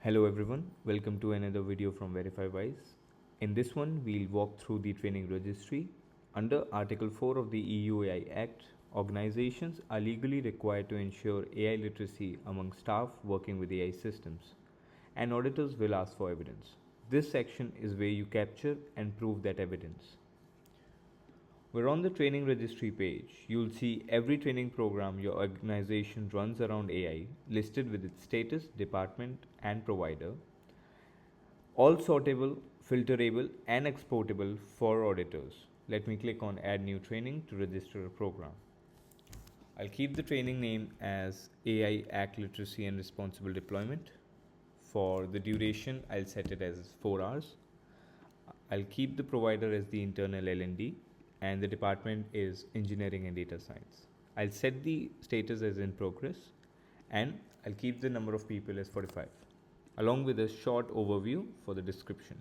Hello everyone, welcome to another video from VerifyWise. In this one, we'll walk through the training registry. Under Article 4 of the EU AI Act, organizations are legally required to ensure AI literacy among staff working with AI systems, and auditors will ask for evidence. This section is where you capture and prove that evidence. We're on the training registry page. You'll see every training program your organization runs around AI listed with its status, department, and provider. All sortable, filterable, and exportable for auditors. Let me click on Add New Training to register a program. I'll keep the training name as AI Act Literacy and Responsible Deployment. For the duration, I'll set it as 4 hours. I'll keep the provider as the internal L&D and the department is Engineering and Data Science. I'll set the status as in progress and I'll keep the number of people as 45 along with a short overview for the description.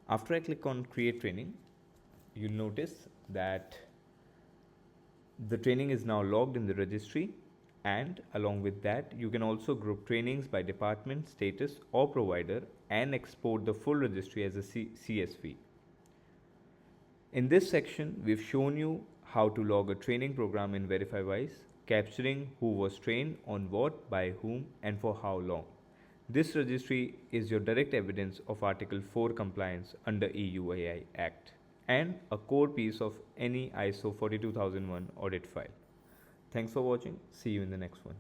After I click on Create Training, you'll notice that the training is now logged in the registry, and along with that you can also group trainings by department, status or provider and export the full registry as a CSV. In this section, we've shown you how to log a training program in VerifyWise, capturing who was trained on what, by whom, and for how long. This registry is your direct evidence of Article 4 compliance under EU AI Act and a core piece of any ISO 42001 audit file. Thanks for watching. See you in the next one.